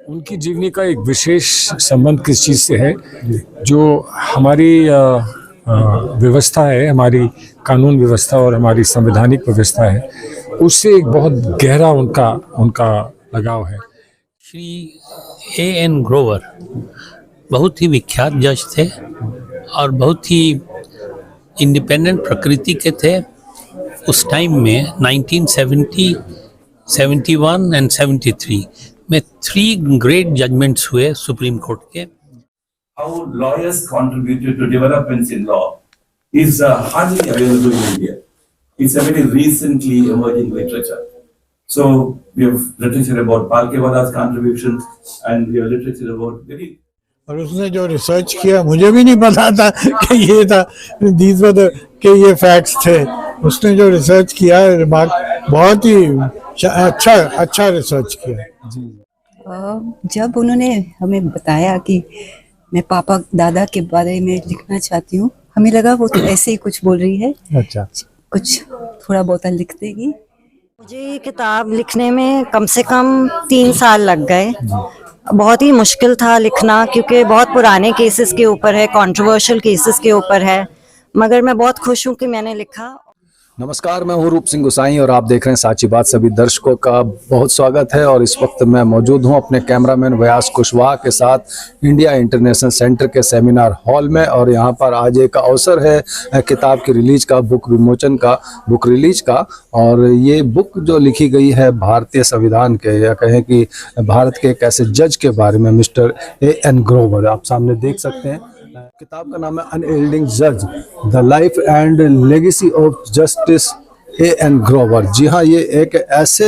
उनकी जीवनी का एक विशेष संबंध किस चीज़ से है, जो हमारी व्यवस्था है, हमारी कानून व्यवस्था और हमारी संवैधानिक व्यवस्था है, उससे एक बहुत गहरा उनका उनका लगाव है। श्री A.N. ग्रोवर बहुत ही विख्यात जज थे और बहुत ही इंडिपेंडेंट प्रकृति के थे। उस टाइम में 1970, 71 एंड 73 में 3 ग्रेट जजमेंट्स हुए सुप्रीम कोर्ट के। How lawyers contributed to developments in law is hardly available in India. It's a very recently emerging literature. So we have literature about Palkevada's contribution and we have literature about very. और उसने जो research किया, मुझे भी नहीं पता था कि ये था, these were the कि ये फैक्ट्स थे। उसने जो रिसर्च किया, रिमार्क बहुत ही अच्छा रिसर्च किया। जब उन्होंने हमें बताया कि मैं पापा दादा के बारे में लिखना चाहती हूँ, हमें लगा वो तो ऐसे ही कुछ बोल रही है, अच्छा कुछ थोड़ा बहुत लिख देगी। मुझे ये किताब लिखने में कम से कम 3 साल लग गए। बहुत ही मुश्किल था लिखना, क्योंकि बहुत पुराने केसेस के ऊपर है, कंट्रोवर्शियल केसेस के ऊपर है, मगर मैं बहुत खुश हूँ कि मैंने लिखा। नमस्कार, मैं हूं रूप सिंह गुसाई और आप देख रहे हैं साची बात। सभी दर्शकों का बहुत स्वागत है और इस वक्त मैं मौजूद हूं अपने कैमरामैन व्यास कुशवाहा के साथ इंडिया इंटरनेशनल सेंटर के सेमिनार हॉल में। और यहां पर आज एक अवसर है किताब की रिलीज का, बुक विमोचन का, बुक रिलीज का। और ये बुक जो लिखी गई है भारतीय संविधान के, या कहें कि भारत के एक ऐसे जज के बारे में, मिस्टर A.N. ग्रोवर, आप सामने देख सकते हैं। किताब का नाम है अनएल्डिंग जज, the life and legacy of justice A.N. Grover. जी हाँ, ये एक ऐसे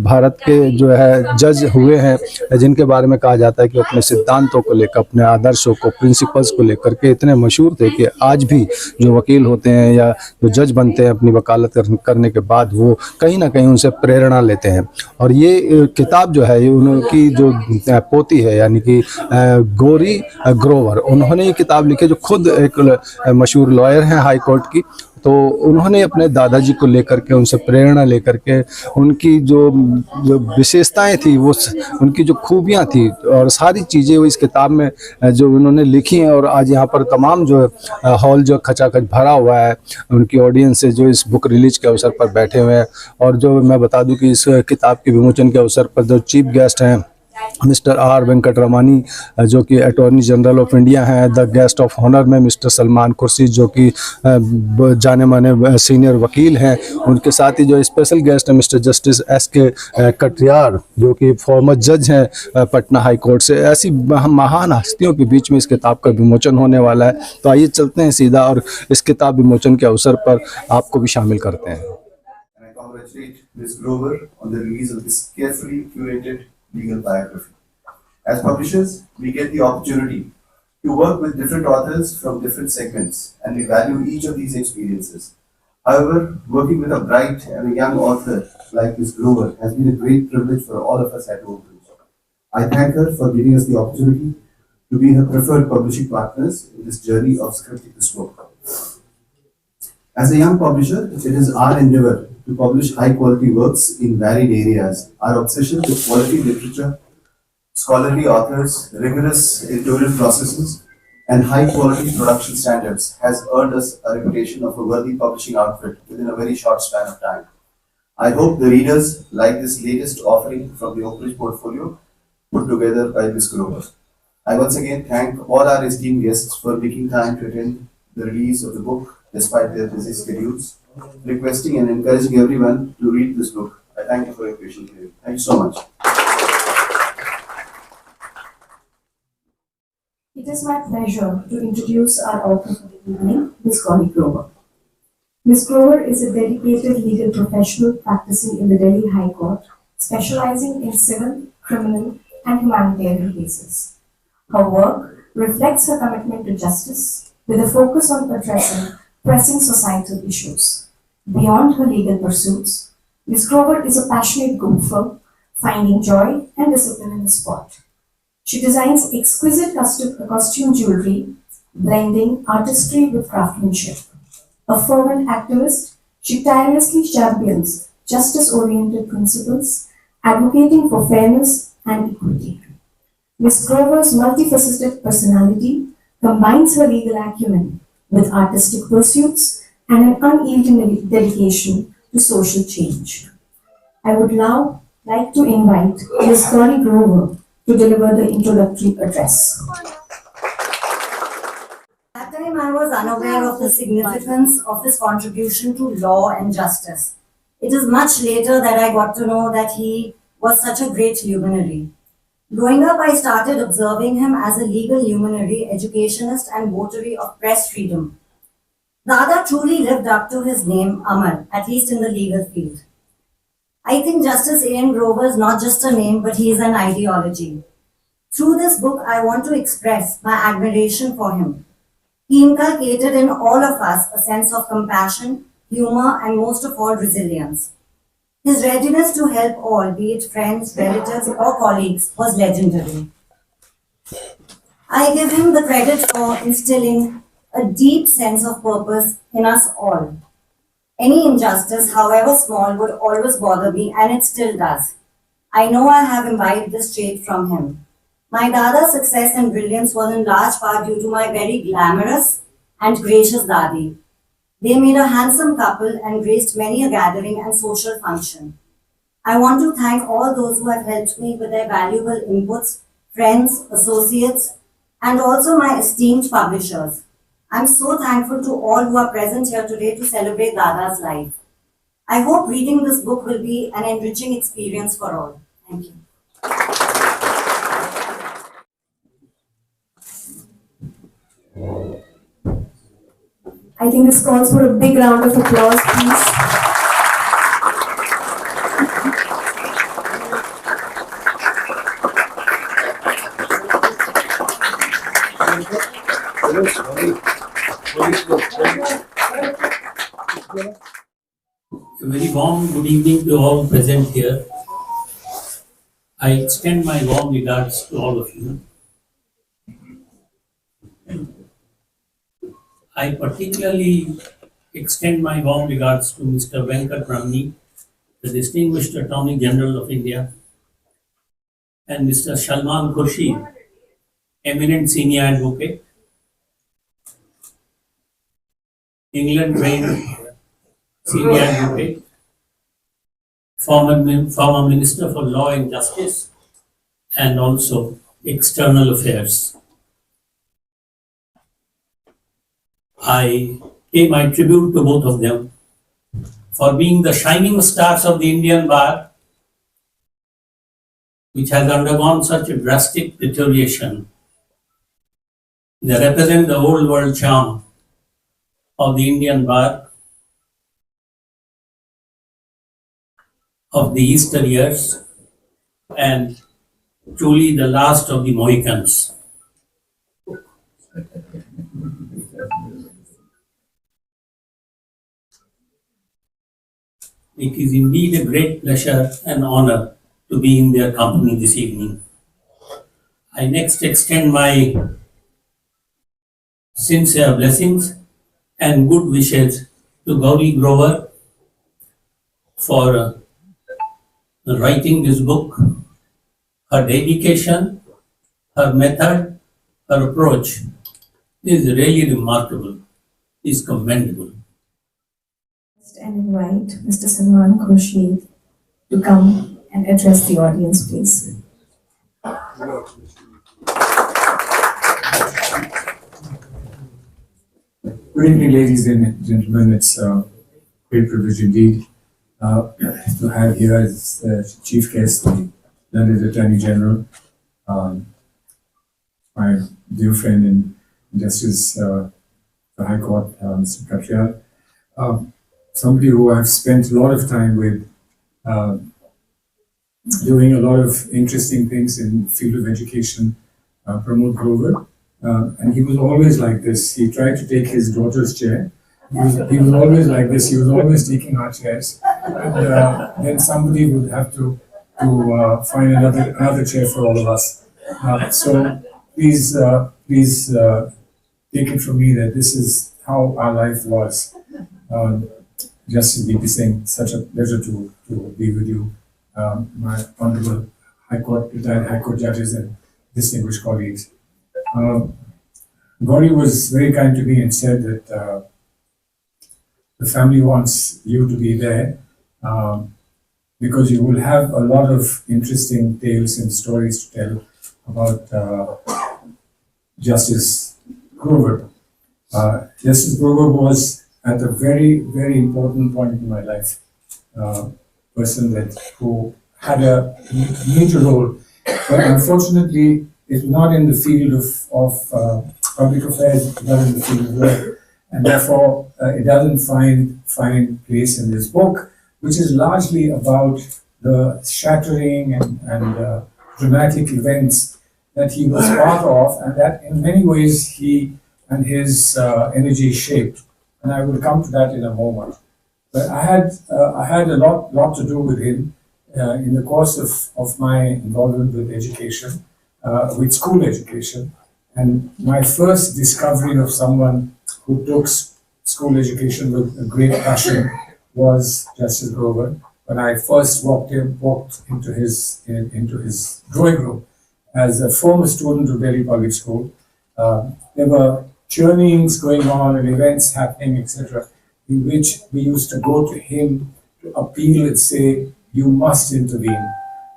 भारत के जो है जज हुए हैं जिनके बारे में कहा जाता है कि अपने सिद्धांतों को लेकर, अपने आदर्शों को, प्रिंसिपल्स को लेकर के इतने मशहूर थे कि आज भी जो वकील होते हैं या जो जज बनते हैं, अपनी वकालत करने के बाद वो कहीं ना कहीं उनसे प्रेरणा लेते हैं। और ये किताब जो है, ये उनकी जो पोती है, यानी कि गौरी ग्रोवर, उन्होंने ये किताब लिखी, जो खुद एक मशहूर लॉयर हैं हाई कोर्ट की। तो उन्होंने अपने दादाजी को लेकर के, उनसे प्रेरणा लेकर के, उनकी जो विशेषताएं थी, वो उनकी जो खूबियां थी, और सारी चीज़ें वो इस किताब में जो उन्होंने लिखी हैं। और आज यहाँ पर तमाम जो हॉल जो खचाखच भरा हुआ है, उनकी ऑडियंस से जो इस बुक रिलीज के अवसर पर बैठे हुए हैं। और जो मैं बता दूं कि इस किताब के विमोचन के अवसर पर जो चीफ गेस्ट हैं मिस्टर R. वेंकटरमणी, जो कि अटॉर्नी जनरल ऑफ इंडिया हैं। द गेस्ट ऑफ ऑनर में मिस्टर सलमान खुर्शीद, जो कि जाने माने सीनियर वकील हैं। उनके साथ ही जो स्पेशल गेस्ट हैं मिस्टर जस्टिस S.K. कटियार, जो कि फॉर्मर जज हैं पटना हाई कोर्ट से। ऐसी महान हस्तियों के बीच में इस किताब का विमोचन होने वाला है। तो आइए चलते हैं सीधा और इस किताब विमोचन के अवसर पर आपको भी शामिल करते हैं। legal biography. As publishers, we get the opportunity to work with different authors from different segments, and we value each of these experiences. However, working with a bright and a young author like Ms. Grover has been a great privilege for all of us at Oakridge. I thank her for giving us the opportunity to be her preferred publishing partners in this journey of scripting this book. As a young publisher, it is our endeavor to publish high-quality works in varied areas. Our obsession with quality literature, scholarly authors, rigorous editorial processes, and high-quality production standards has earned us a reputation of a worthy publishing outfit within a very short span of time. I hope the readers like this latest offering from the Oakridge portfolio put together by Ms. Grover. I once again thank all our esteemed guests for making time to attend the release of the book despite their busy schedules, requesting and encouraging everyone to read this book. I thank you for your patient hearing. Thank you so much. It is my pleasure to introduce our author for the evening, Ms. Gaury Grover. Ms. Grover is a dedicated legal professional practicing in the Delhi High Court, specializing in civil, criminal, and humanitarian cases. Her work reflects her commitment to justice with a focus on addressing pressing societal issues. Beyond her legal pursuits, Ms. Grover is a passionate golfer, finding joy and discipline in the sport. She designs exquisite costume jewelry, blending artistry with craftsmanship. A fervent activist, she tirelessly champions justice-oriented principles, advocating for fairness and equity. Ms. Grover's multifaceted personality combines her legal acumen with artistic pursuits and an unyielding dedication to social change. I would now like to invite Ms. Gauri Grover to deliver the introductory address. At that time, I was unaware of the significance of his contribution to law and justice. It is much later that I got to know that he was such a great luminary. Growing up, I started observing him as a legal luminary, educationist, and votary of press freedom. Dada truly lived up to his name, Amar, at least in the legal field. I think Justice A.N. Grover is not just a name, but he is an ideology. Through this book, I want to express my admiration for him. He inculcated in all of us a sense of compassion, humor, and most of all, resilience. His readiness to help all, be it friends, relatives, or colleagues, was legendary. I give him the credit for instilling a deep sense of purpose in us all. Any injustice, however small, would always bother me, and it still does. I know I have imbibed this trait from him. My Dada's success and brilliance was in large part due to my very glamorous and gracious Dadi. They made a handsome couple and graced many a gathering and social function. I want to thank all those who have helped me with their valuable inputs, friends, associates, and also my esteemed publishers. I'm so thankful to all who are present here today to celebrate Dada's life. I hope reading this book will be an enriching experience for all. Thank you. I think this calls for a big round of applause, please. A very warm good evening to all present here. I extend my warm regards to all of you. I particularly extend my warm regards to Mr. Venkat Ramani, the distinguished Attorney General of India, and Mr. Salman Khurshid, eminent senior advocate, England trained senior advocate, former Minister for Law and Justice, and also External Affairs. I pay my tribute to both of them for being the shining stars of the Indian bar, which has undergone such a drastic deterioration. They represent the old world charm of the Indian bar of the Easter years and truly the last of the Mohicans. It is indeed a great pleasure and honor to be in their company this evening. I next extend my sincere blessings and good wishes to Gauri Grover for writing this book. Her dedication, her method, her approach is really remarkable, is commendable. And invite Mr. Salman Khurshid to come and address the audience, please. Good evening, ladies and gentlemen. It's a great privilege indeed to have here as chief guest the London Attorney General, my dear friend and Justice the High Court, Mr. Katyal. Somebody who I've spent a lot of time with, doing a lot of interesting things in the field of education, Pramod Grover. And he was always like this. He tried to take his daughter's chair. He was always like this. He was always taking our chairs. And then somebody would have to find another chair for all of us. So please take it from me that this is how our life was. Justice B.P. Singh, such a pleasure to be with you, my honorable retired High Court judges and distinguished colleagues. Gauri was very kind to me and said that the family wants you to be there because you will have a lot of interesting tales and stories to tell about Justice Grover. Justice Grover was at a very, very important point in my life. Person who had a major role, but unfortunately, it's not in the field of public affairs, not in the field of work, and therefore it doesn't find place in this book, which is largely about the shattering and dramatic events that he was part of, and that in many ways he and his energy shaped. And I will come to that in a moment. But I had a lot to do with him in the course of my involvement with education, with school education. And my first discovery of someone who took school education with a great passion was Justice Grover. When I first walked into his drawing room as a former student of Delhi Public School, there were journeyings going on and events happening, etc., in which we used to go to him to appeal and say, you must intervene.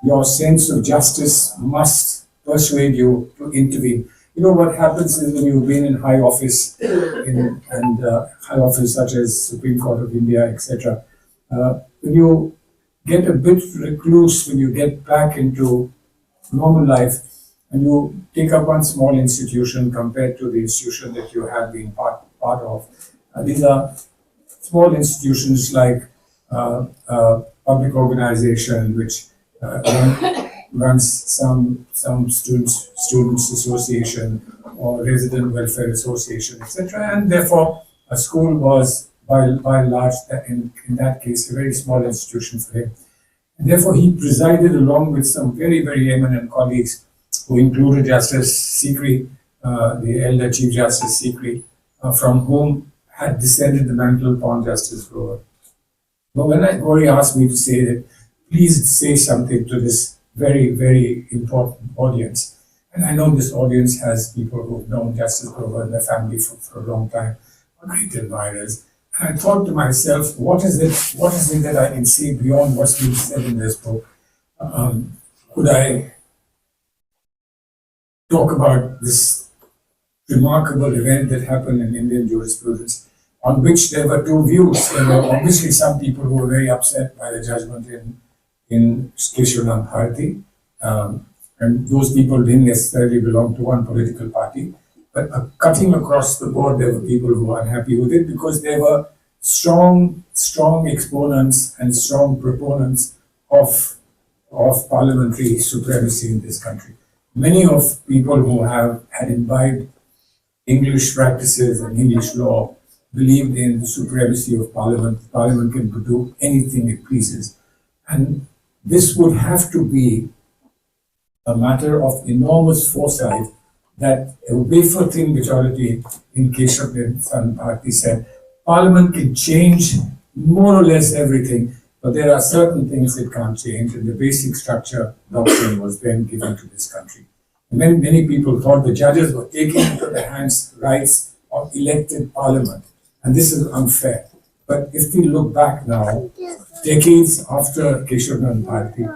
Your sense of justice must persuade you to intervene. You know what happens is when you've been in high office, high office such as Supreme Court of India, etc., when you get a bit recluse, when you get back into normal life, and you take up one small institution compared to the institution that you have been part of. These are small institutions like public organization which runs some students association or resident welfare association, etc. And therefore, a school was by and large in that case a very small institution for him. And therefore, he presided along with some very, very eminent colleagues who included Justice Sikri, the elder Chief Justice Sikri, from whom had descended the mantle upon Justice Grover. But when Gauri asked me to say that, please say something to this very, very important audience, and I know this audience has people who've known Justice Grover and their family for a long time, great admirers. And I thought to myself, what is it that I can say beyond what's been said in this book? Could I talk about this remarkable event that happened in Indian jurisprudence, on which there were two views. There were obviously some people who were very upset by the judgment in Keshavanand Bharati, and those people didn't necessarily belong to one political party. But cutting across the board, there were people who were unhappy with it because there were strong exponents and strong proponents of parliamentary supremacy in this country. Many of people who had imbibed English practices and English law believed in the supremacy of Parliament. Parliament can do anything it pleases. And this would have to be a matter of enormous foresight that a wafer-thin majority in Keshavanand Bharati said, Parliament can change more or less everything, but there are certain things it can't change, and the basic structure doctrine was then given to this country. And then many people thought the judges were taking into their hands rights of elected parliament, and this is unfair. But if we look back now, decades after Keshavanand Bharati,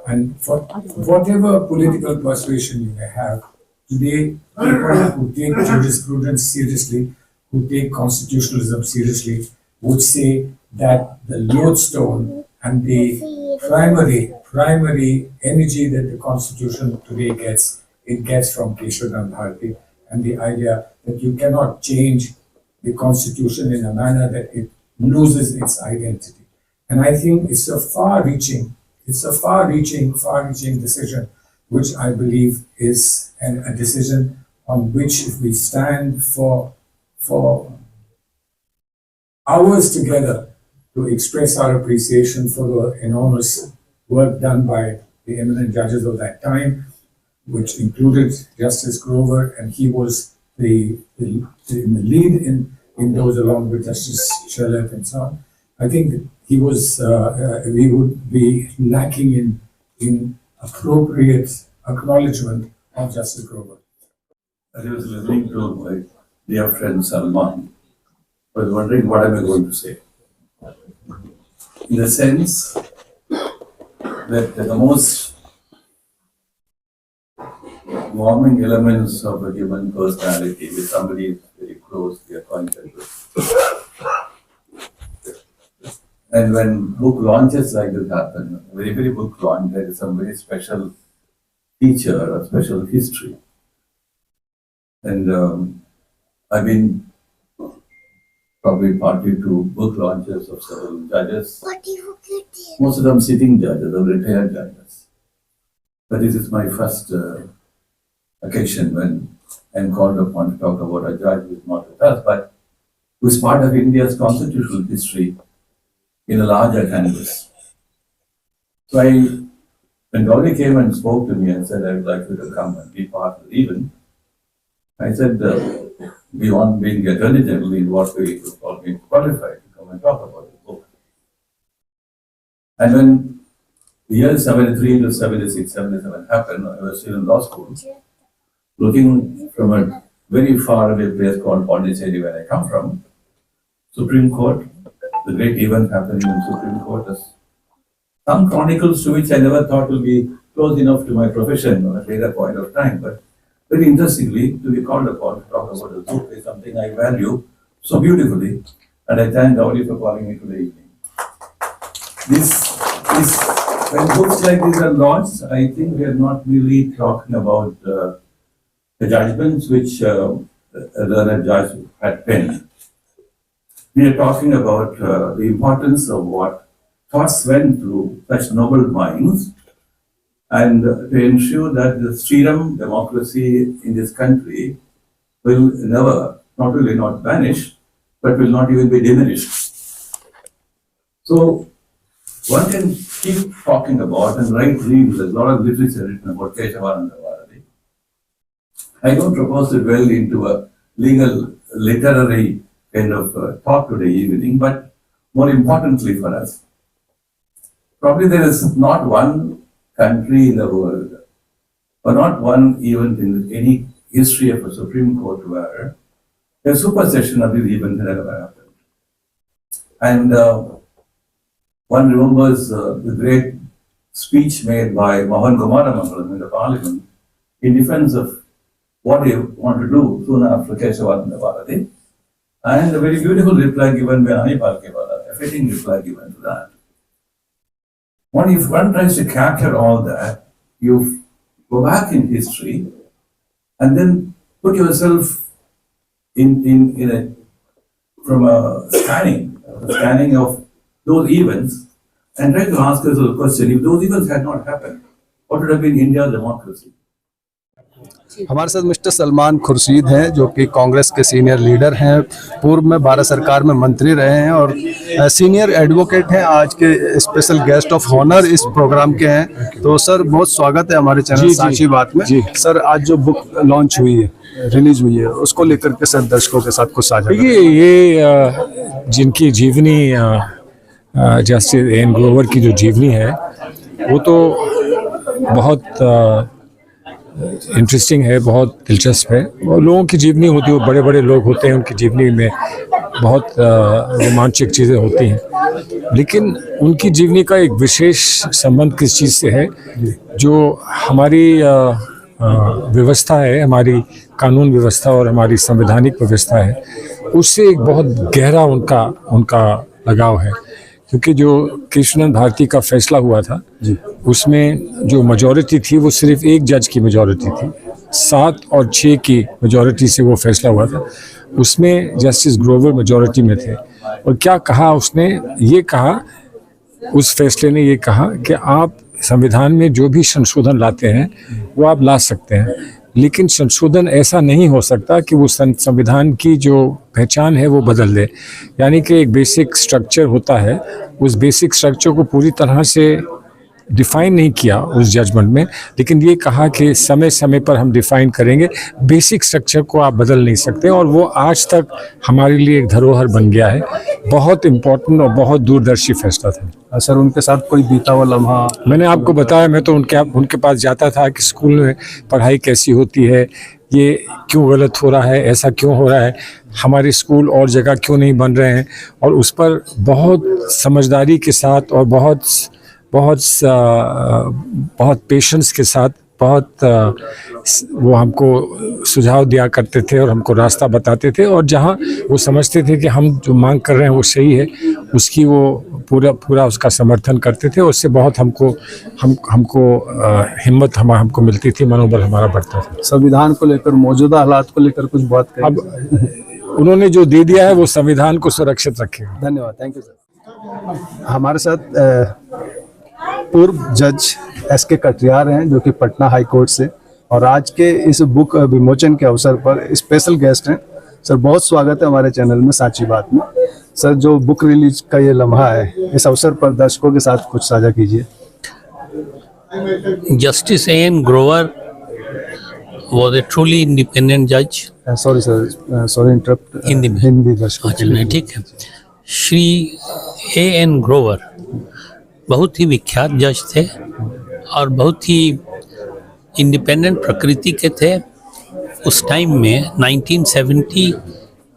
and for whatever political persuasion you may have, today people who take jurisprudence seriously, who take constitutionalism seriously, would say that the lodestone and the primary energy that the Constitution today gets, it gets from Keshavanand Bharati, and the idea that you cannot change the Constitution in a manner that it loses its identity. And I think it's a far-reaching decision, which I believe is a decision on which, if we stand for hours together to express our appreciation for the enormous work done by the eminent judges of that time, which included Justice Grover, and he was in the lead in those along with Justice Sherlock and so on. I think he was, we would be lacking in appropriate acknowledgement of Justice Grover. I was listening to my dear friend Salman. I was wondering what am I going to say. In the sense that the most warming elements of a human personality with somebody very close, they are acquainted with. And when book launches like this happen, very book launch, there is some very special feature, a special history. And I've been probably party to book launches of several judges. Most of them sitting judges or retired judges. But this is my first occasion when I'm called upon to talk about a judge who is not with us, but who is part of India's constitutional history in a larger canvas. So when Gauri came and spoke to me and said, I would like you to come and be part of the event, I said, beyond being attorney general, in what way you call me qualified to come and talk about the book. And when the years 73 to 76, 77 happened, I was still in law school, looking from a very far away place called Pondicherry, where I come from, Supreme Court, the great event happening in Supreme Court, is some chronicles to which I never thought will be close enough to my profession at a later point of time. But very interestingly, to be called upon to talk about the book is something I value so beautifully, and I thank Gauri for calling me today evening. When books like these are launched, I think we are not really talking about the judgments which the learned judge had penned. We are talking about the importance of what thoughts went through such noble minds, and to ensure that the freedom, democracy in this country will never, not only not vanish, but will not even be diminished. So one can keep talking about and write dreams. There's a lot of literature written about Keshavananda Bharati. I don't propose to dwell into a legal, literary kind of talk today evening, but more importantly for us, probably there is not one country in the world, or not one event in any history of a Supreme Court where a supersession of this event had ever happened. And one remembers the great speech made by Mohan Kumaramangalam in the parliament in defense of what he wanted to do soon after Keshavananda Bharati, and a very beautiful reply given by Ani Palkewala, a fitting reply given to that. If one tries to capture all that, you go back in history and then put yourself from a scanning of those events and try to ask yourself a question: if those events had not happened, what would have been India's democracy? हमारे साथ mister Salman Khurshid हैं, जो कि कांग्रेस के senior leader हैं, पूर्व में भारत सरकार में मंत्री रहे हैं और सीनियर एडवोकेट हैं। आज के स्पेशल गेस्ट ऑफ ऑनर इस प्रोग्राम के हैं। तो सर, बहुत स्वागत है हमारे चैनल साची बात में। सर, आज जो बुक लॉन्च हुई है, रिलीज हुई है, उसको लेकर के सर दर्शकों के साथ कुछ साझा देखिए, ये जिनकी जीवनी जस्टिस एन ग्रोवर की जो जीवनी है, वो तो बहुत इंटरेस्टिंग है, बहुत दिलचस्प है। और लोगों की जीवनी होती है, वो बड़े बड़े लोग होते हैं, उनकी जीवनी में बहुत रोमांचक चीज़ें होती हैं, लेकिन उनकी जीवनी का एक विशेष संबंध किस चीज़ से है, जो हमारी व्यवस्था है, हमारी कानून व्यवस्था और हमारी संवैधानिक व्यवस्था है, उससे एक बहुत गहरा उनका लगाव है। क्योंकि जो केशवानंद भारती का फैसला हुआ था, उसमें जो मेजॉरिटी थी वो सिर्फ एक जज की मेजॉरिटी थी, 7 और 6 की मेजॉरिटी से वो फैसला हुआ था। उसमें जस्टिस ग्रोवर मेजॉरिटी में थे, और क्या कहा उसने, ये कहा, उस फैसले ने ये कहा कि आप संविधान में जो भी संशोधन लाते हैं वो आप ला सकते हैं, लेकिन संशोधन ऐसा नहीं हो सकता कि वो संविधान की जो पहचान है वो बदल दे। यानी कि एक बेसिक स्ट्रक्चर होता है, उस बेसिक स्ट्रक्चर को पूरी तरह से डिफाइन नहीं किया उस जजमेंट में, लेकिन ये कहा कि समय समय पर हम डिफाइन करेंगे, बेसिक स्ट्रक्चर को आप बदल नहीं सकते, और वो आज तक हमारे लिए एक धरोहर बन गया है। बहुत इम्पोर्टेंट और बहुत दूरदर्शी फैसला था। सर उनके साथ कोई बीता हुआ लम्हा? मैंने आपको बताया, मैं तो उनके पास जाता था कि स्कूल में पढ़ाई कैसी होती है, ये क्यों गलत हो रहा है, ऐसा क्यों हो रहा है, हमारे स्कूल और जगह क्यों नहीं बन रहे हैं, और उस पर बहुत समझदारी के साथ और बहुत पेशेंस के साथ वो हमको सुझाव दिया करते थे और हमको रास्ता बताते थे, और जहाँ वो समझते थे कि हम जो मांग कर रहे हैं वो सही है, उसकी वो पूरा उसका समर्थन करते थे। उससे बहुत हमको हिम्मत हमको मिलती थी, मनोबल हमारा बढ़ता था। संविधान को लेकर, मौजूदा हालात को लेकर कुछ बात करें? अब उन्होंने जो दे दिया है वो संविधान को सुरक्षित रखेगा। धन्यवाद, थैंक यू सर। हमारे साथ पूर्व जज एस.के. कटियार हैं, जो कि पटना हाई कोर्ट से, और आज के इस बुक विमोचन के अवसर पर स्पेशल गेस्ट हैं। सर बहुत स्वागत है हमारे चैनल में साची बात में। सर जो बुक रिलीज का ये लम्हा है, इस अवसर पर दर्शकों के साथ कुछ साझा कीजिए। Justice A.N. Grover was a truly independent judge. Sorry sir, sorry interrupt. Hindi में? हिंदी दर्शकों के अच्छा, लिए। ठीक है। श्री A.N. ग्रोवर बहुत ही विख्यात जज थे और बहुत ही इंडिपेंडेंट प्रकृति के थे। उस टाइम में 1970,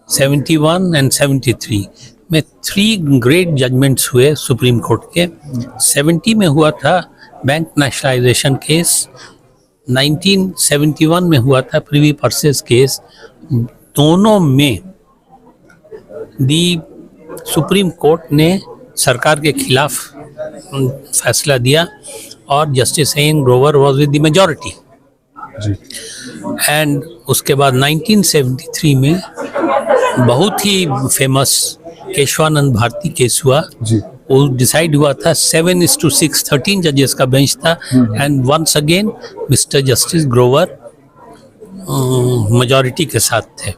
71 एंड 73 में 3 ग्रेट जजमेंट्स हुए सुप्रीम कोर्ट के। 70 में हुआ था बैंक नेशनलाइजेशन केस, 1971 में हुआ था प्रिवी पर्सेस केस। दोनों में दी सुप्रीम कोर्ट ने सरकार के खिलाफ फैसला दिया और justice A.N. Grover was with the majority. And उसके बाद 1973 में बहुत ही फेमस केशवानंद भारती केस हुआ। वो डिसाइड हुआ था 7:6, 13 जजेस का बेंच था। And once again mister justice Grover majority के साथ थे।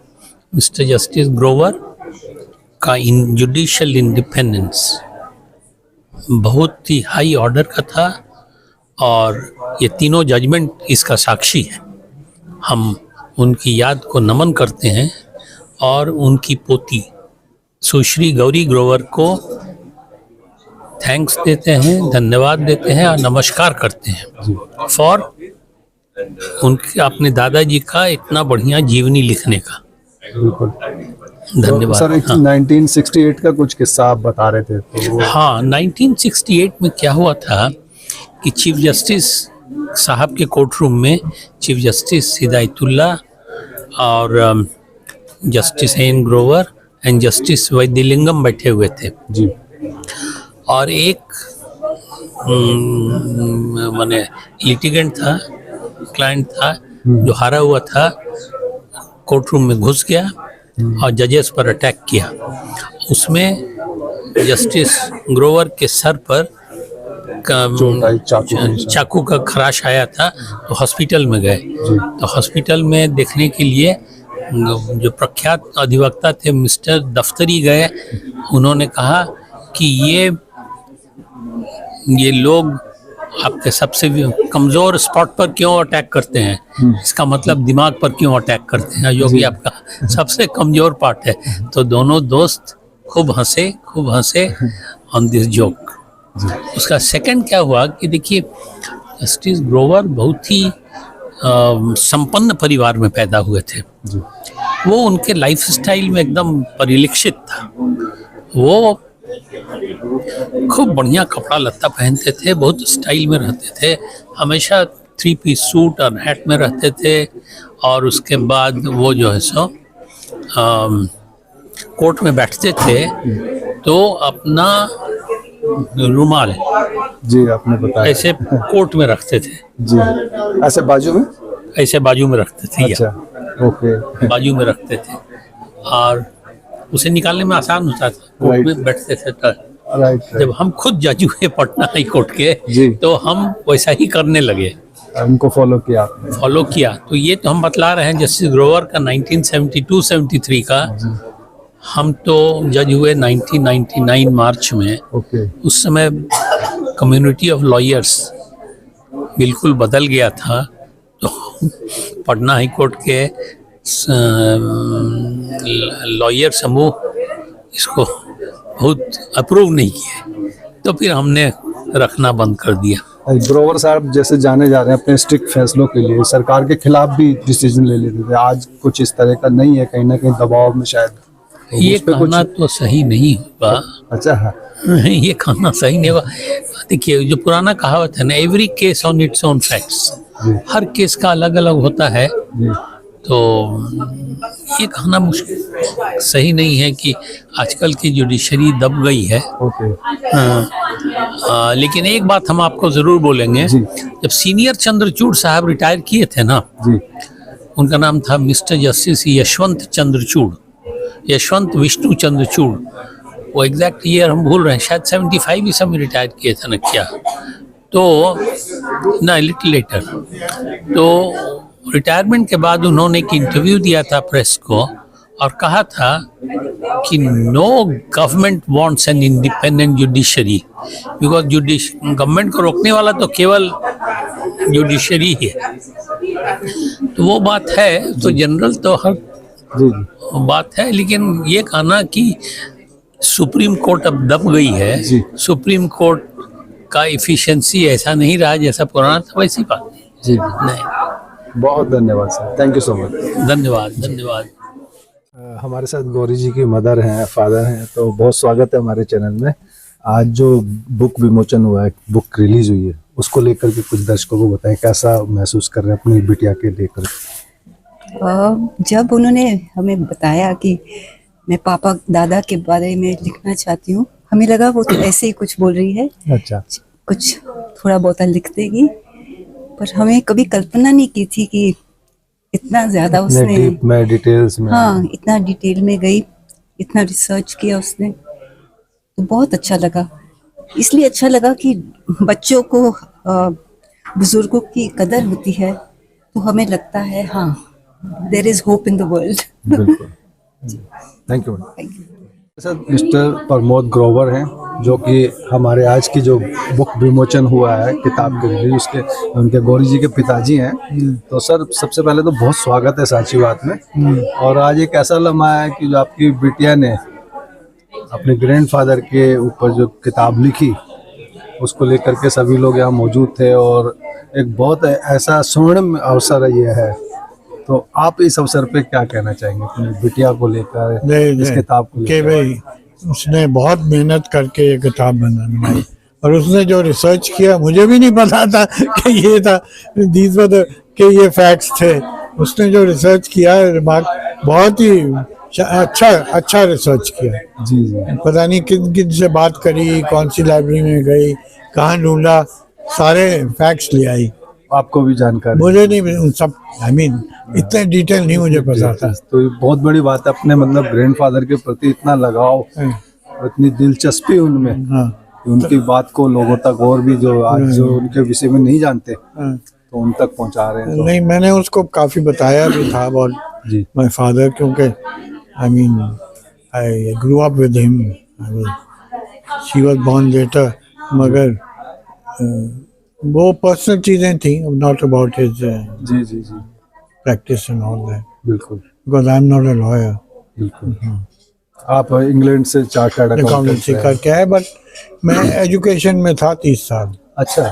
मिस्टर जस्टिस ग्रोवर का जुडिशियल इंडिपेंडेंस बहुत ही हाई ऑर्डर का था और ये तीनों जजमेंट इसका साक्षी है। हम उनकी याद को नमन करते हैं और उनकी पोती सुश्री गौरी ग्रोवर को थैंक्स देते हैं, धन्यवाद देते हैं और नमस्कार करते हैं फॉर उनके अपने दादाजी का इतना बढ़िया जीवनी लिखने का। धन्यवाद। सर 1968 का कुछ किस्सा आप बता रहे थे तो हाँ, 1968 में क्या हुआ था कि चीफ जस्टिस साहब के कोर्ट रूम में चीफ जस्टिस हिदायतुल्ला और justice A.N. Grover and justice Vaidyalingam बैठे हुए थे जी। और एक माने लिटिगेंट था, क्लाइंट था जो हारा हुआ था, कोर्ट रूम में घुस गया और जजेस पर अटैक किया। उसमें जस्टिस ग्रोवर के सर पर चाकू का खराश आया था, तो हॉस्पिटल में गए। तो हॉस्पिटल में देखने के लिए जो प्रख्यात अधिवक्ता थे मिस्टर दफ्तरी गए। उन्होंने कहा कि ये लोग आपके सबसे कमज़ोर स्पॉट पर क्यों अटैक करते हैं, इसका मतलब दिमाग पर क्यों अटैक करते हैं, जो कि आपका सबसे कमज़ोर पार्ट है। तो दोनों दोस्त खूब हंसे ऑन दिस जोक। उसका सेकंड क्या हुआ कि देखिए जस्टिस ग्रोवर बहुत ही संपन्न परिवार में पैदा हुए थे। वो उनके लाइफ स्टाइल में एकदम परिलक्षित था। वो खूब बढ़िया कपड़ा लत्ता पहनते थे, बहुत स्टाइल में रहते थे, हमेशा 3 पीस सूट और हैट में रहते थे। और उसके बाद वो जो है सो कोर्ट में बैठते थे तो अपना रुमाल जी आपने बताया ऐसे कोर्ट में रखते थे जी, ऐसे बाजू में, ऐसे बाजू में रखते थे। अच्छा ओके, बाजू में रखते थे और उसे निकालने में आसान होता था। कोर्ट में बैठते थे तो राइट। जब हम खुद जज हुए पटना हाई कोर्ट के तो हम वैसा ही करने लगे, उनको फॉलो किया आपने? फॉलो किया। तो ये तो हम बतला रहे हैं जस्टिस ग्रोवर का 1972-73 का। हम तो जज हुए 1999 मार्च में। ओके। उस समय कम्युनिटी ऑफ लॉयर्स बिल्कुल बदल गया था। तो पटना हाई कोर्ट के लॉयर समूह इसको बहुत अप्रूव नहीं किया, तो फिर हमने रखना बंद कर दिया। ग्रोवर साहब जैसे जाने जा रहे हैं अपने स्ट्रिक्ट फैसलों के लिए, सरकार के खिलाफ भी डिसीजन ले लेते थे, आज कुछ इस तरह का नहीं है, कहीं ना कहीं दबाव में शायद तो ये उस पे कहना तो सही नहीं होगा। अच्छा है। ये कहना सही नहीं होगा। देखिए, जो पुराना कहावत है ना, every case on its own facts, her case का अलग अलग होता है। तो ये कहना मुश्किल सही नहीं है कि आजकल की जुडिशरी दब गई है। ओके। लेकिन एक बात हम आपको जरूर बोलेंगे, जब सीनियर चंद्रचूड़ साहब रिटायर किए थे ना, जी, उनका नाम था मिस्टर जस्टिस यशवंत चंद्रचूड़, यशवंत विष्णु चंद्रचूड़। वो एग्जैक्ट ईयर हम भूल रहे हैं, शायद 75 ईसा में रिटायर किए थे ना क्या, तो ना लिटिल लेटर। तो रिटायरमेंट के बाद उन्होंने एक इंटरव्यू दिया था प्रेस को और कहा था कि no government wants an independent judiciary, because government को रोकने वाला तो केवल जुडिशरी ही है। तो वो बात है, तो जनरल तो हर बात है, लेकिन ये कहना कि सुप्रीम कोर्ट अब दब गई है, सुप्रीम कोर्ट का इफिशिएंसी ऐसा नहीं रहा जैसा पुराना था, वैसी बात जी नहीं। बहुत धन्यवाद sir, thank you so much. धन्यवाद धन्यवाद। हमारे साथ गौरी जी की मदर हैं, फादर हैं, तो बहुत स्वागत है हमारे चैनल में। आज जो बुक विमोचन हुआ है, बुक रिलीज हुई है, उसको लेकर के कुछ दर्शकों को बताएं, कैसा महसूस कर रहे हैं अपनी बिटिया के लेकर। जब उन्होंने हमें बताया कि मैं पापा दादा के बारे में लिखना चाहती हूँ, हमें लगा वो तो ऐसे ही कुछ बोल रही है, अच्छा, कुछ थोड़ा बहुत लिख देगी, पर हमें कभी कल्पना नहीं की थी कि इतना ज्यादा उसने डीप में, डिटेल्स में, हाँ, इतना डिटेल में गई, इतना रिसर्च किया उसने, तो बहुत अच्छा लगा। इसलिए अच्छा लगा कि बच्चों को बुजुर्गों की कदर होती है, तो हमें लगता है हाँ, there is hope in the world. बिल्कुल। Thank you. Sir, mister Pramod Grover हैं, जो कि हमारे आज की जो बुक विमोचन हुआ है किताब के रिलीज, उसके उनके गौरी जी के पिताजी हैं। तो सर, सबसे पहले तो बहुत स्वागत है साची बात में। और आज एक ऐसा लम्हा है कि जो आपकी बिटिया ने अपने ग्रैंडफादर के ऊपर जो किताब लिखी, उसको लेकर के सभी लोग यहाँ मौजूद थे, और एक बहुत ऐसा स्वर्णिम अवसर ये है। तो आप इस अवसर पे क्या कहना चाहेंगे अपनी बिटिया को लेकर, इस किताब को लेकर? भाई, उसने बहुत मेहनत करके ये किताब बनाई, और उसने जो रिसर्च किया, मुझे भी नहीं पता था कि ये था, कि ये फैक्ट्स थे। उसने जो रिसर्च किया, बहुत ही अच्छा रिसर्च किया। जी जी। पता नहीं किन किन से बात करी, कौन सी लाइब्रेरी में गई, कहाँ ढूंढा, सारे फैक्ट्स ले आई। आपको भी जानकारी? मुझे नहीं, उन सब इतने डिटेल नहीं मुझे पता था। तो ये बहुत बड़ी बात है, अपने मतलब ग्रैंडफादर के प्रति इतना लगाव और इतनी दिलचस्पी उनमें, उनकी बात को लोगों तक, और भी जो आज जो उनके विषय में नहीं जानते, तो उन तक पहुंचा रहे हैं। तो नहीं, मैंने उसको काफी बताया भी था बहुत, माय फादर, क्योंकि I grew up with him, she was born later, मगर वो पर्सनल चीजें थी, नॉट अबाउट हिज जी जी जी प्रैक्टिस एंड ऑल दैट। बिल्कुल, because I am not a lawyer. बिल्कुल। आप इंग्लैंड से चार्टर्ड अकाउंटेंसी करके आए, बट मैं एजुकेशन में था 30 साल। अच्छा,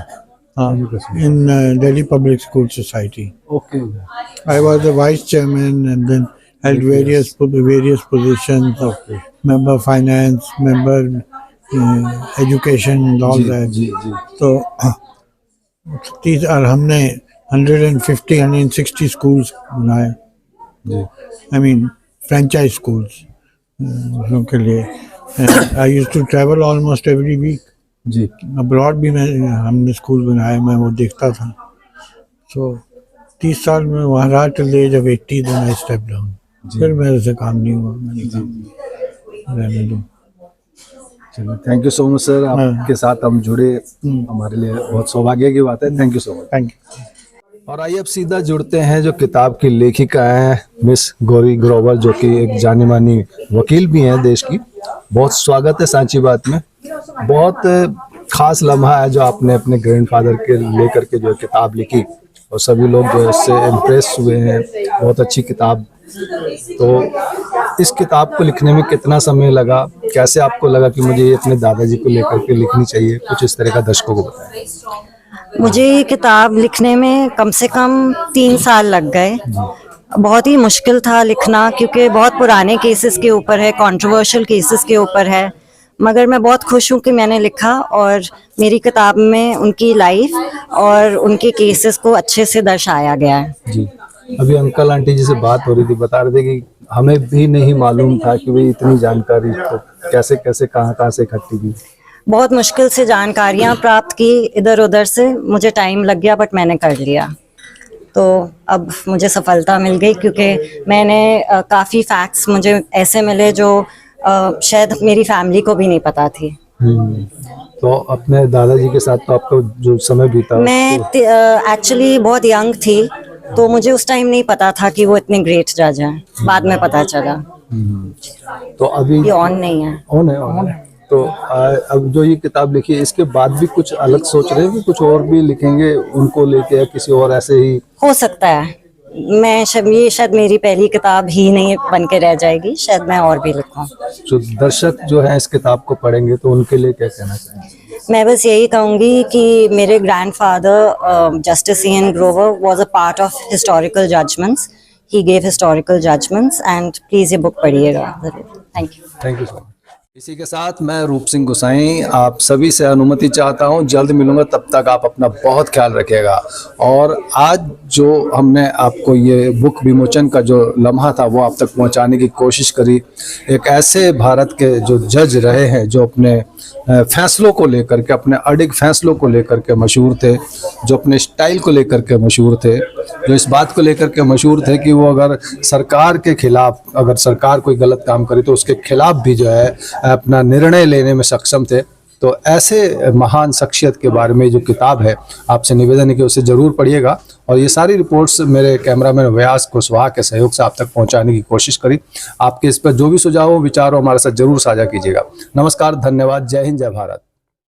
हाँ, in Delhi public school society. Okay. I was the vice chairman and then held various positions, member finance, member education, and all that. जी जी। तो और हमने 160 schools बनाए, I mean franchise schools के लिए। I used to travel almost every week. Ji. abroad भी हमने school बनाए, मैं वो देखता था। So 30 साल में वहाँ रहा till the age of 80, then I stepped down. फिर मेरे से काम नहीं हुआ, मैंने कहा रहने दो। चलिए, thank you so much sir, आपके साथ हम जुड़े, हमारे लिए बहुत सौभाग्य की बात है। Thank you so much. Thank you. और आइए अब सीधा जुड़ते हैं जो किताब की लेखिका हैं, मिस गौरी ग्रोवर, जो कि एक जानी मानी वकील भी हैं देश की। बहुत स्वागत है सांची बात में। बहुत खास लम्हा है जो आपने अपने ग्रैंडफादर के लेकर के जो किताब लिखी और सभी लोग जो है इससे इम्प्रेस हुए हैं, बहुत अच्छी किताब। तो इस किताब को लिखने में कितना समय लगा, कैसे आपको लगा कि मुझे ये अपने दादाजी को लेकर के लिखनी चाहिए, कुछ इस तरह का दर्शकों को बताएं। मुझे ये किताब लिखने में कम से कम 3 साल लग गए। बहुत ही मुश्किल था लिखना क्योंकि बहुत पुराने केसेस के ऊपर है, कंट्रोवर्शियल केसेस के ऊपर है, मगर मैं बहुत खुश हूँ कि मैंने लिखा और मेरी किताब में उनकी लाइफ और उनके केसेस को अच्छे से दर्शाया गया है। जी, अभी अंकल आंटी जी से बात हो रही थी, बता रहे थे कि हमें भी नहीं मालूम था कि भाई इतनी जानकारी तो कैसे कैसे कहाँ से इकट्ठी की। बहुत मुश्किल से जानकारियाँ प्राप्त की इधर उधर से, मुझे टाइम लग गया बट मैंने कर लिया। तो अब मुझे सफलता मिल गई क्योंकि मैंने काफ़ी फैक्ट्स मुझे ऐसे मिले जो शायद मेरी फैमिली को भी नहीं पता थी। तो अपने दादाजी के साथ तो आपका जो समय बीता, मैं एक्चुअली बहुत यंग थी तो मुझे उस टाइम नहीं पता था कि वो इतने ग्रेट जज हैं, बाद में पता चला। तो अभी ये ऑन नहीं है। ऑन है। तो अब जो ये किताब लिखी है इसके बाद भी कुछ अलग सोच रहे हैं कि कुछ और भी लिखेंगे उनको लेके या किसी और ऐसे ही? हो सकता है मैं शायद मेरी पहली किताब ही नहीं बन के रह जाएगी, शायद मैं और भी लिखूं। जो दर्शक जो है इस किताब को पढ़ेंगे तो उनके लिए क्या कहना चाहेंगे? मैं बस यही कहूँगी कि मेरे grandfather justice E.N. Grover was a part of historical judgments, he gave historical judgments and please ये बुक पढ़िएगा जरूर। Thank you so much. इसी के साथ मैं रूप सिंह गोसाई आप सभी से अनुमति चाहता हूं, जल्द मिलूंगा, तब तक आप अपना बहुत ख्याल रखिएगा। और आज जो हमने आपको ये बुक विमोचन का जो लम्हा था वो आप तक पहुंचाने की कोशिश करी, एक ऐसे भारत के जो जज रहे हैं जो अपने फैसलों को लेकर के, अपने अडिग फैसलों को लेकर के मशहूर थे, जो अपने स्टाइल को लेकर के मशहूर थे, जो इस बात को लेकर के मशहूर थे कि वो अगर सरकार के खिलाफ, अगर सरकार कोई गलत काम करे तो उसके खिलाफ भी जो है अपना निर्णय लेने में सक्षम थे। तो ऐसे महान शख्सियत के बारे में जो किताब है आपसे निवेदन है कि उसे ज़रूर पढ़िएगा। और ये सारी रिपोर्ट्स मेरे कैमरामैन व्यास कुशवाहा के सहयोग से आप तक पहुंचाने की कोशिश करी। आपके इस पर जो भी सुझाव हो, विचार हो, हमारे साथ जरूर साझा कीजिएगा। नमस्कार, धन्यवाद, जय हिंद, जय भारत।